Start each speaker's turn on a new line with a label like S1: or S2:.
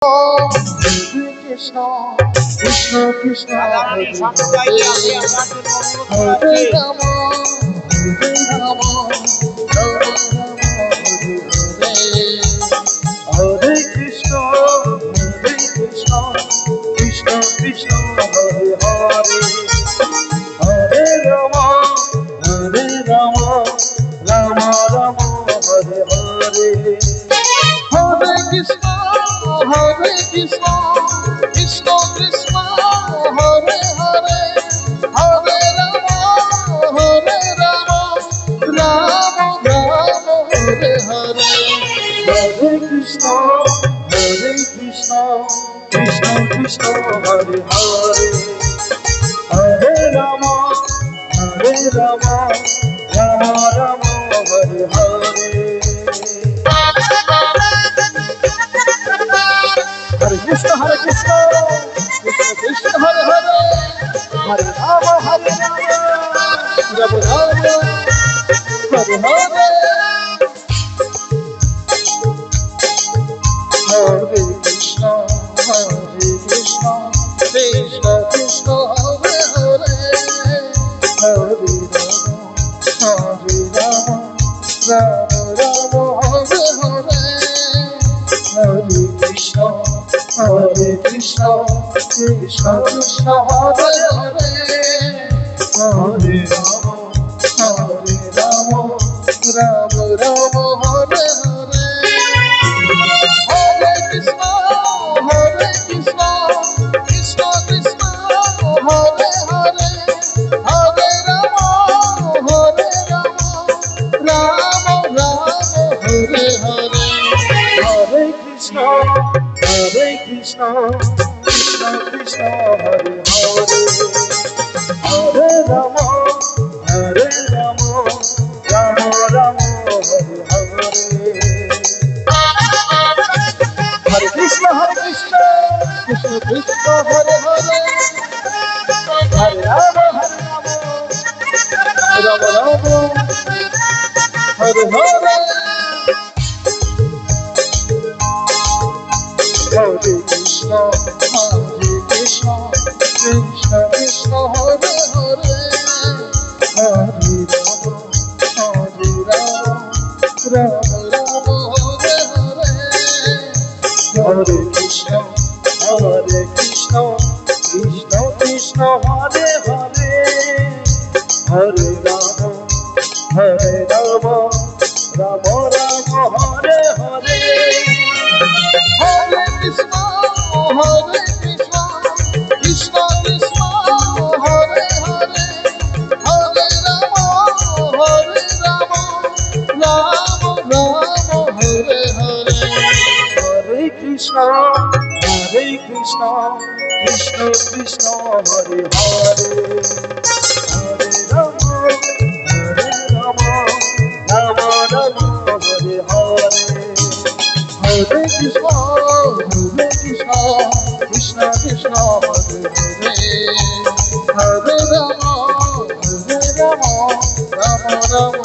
S1: Krishna Krishna Krishna Hare Hare Ram Hare Ram Ram Ram Hare Hare Hare Krishna Krishna Krishna Hare Hare Hare Ram Ram Ram Hare Hare Hare Krishna Krishna Krishna Hare Hare Hare Ram Ram Ram Hare Hare Hare Krishna Krishna Krishna Hare Hare Hare Ram Ram Ram Hare Hare Hare Krishna Krishna Krishna Hare Hare Hare Ram Ram Hare Hare Hare Krishna Krishna Krishna Hare Hare Hare Ram Ram Hare Hare Hare Krishna Krishna Krishna Hare Hare Hare Ram Ram Ram Hare Hare Hare Krishna Krishna Krishna Hare Hare Hare Ram Ram Hare Hare Hare Krishna Krishna Krishna Hare Hare Hare Ram Ram Ram Hare Hare Hare Krishna Krishna Krishna Hare Hare Hare Ram Ram Hare Hare Hare Krishna Krishna Krishna Hare Hare Hare Ram Ram Hare Hare Hare Krishna Krishna Krishna Hare Hare Hare Ram Ram Hare Hare Hare Krishna Krishna Krishna Hare Hare Hare Ram Ram Hare Hare Hare Krishna Krishna Krishna Hare Hare Hare Ram Ram Hare Hare Hare Krishna Krishna Krishna Hare Hare Hare Ram Ram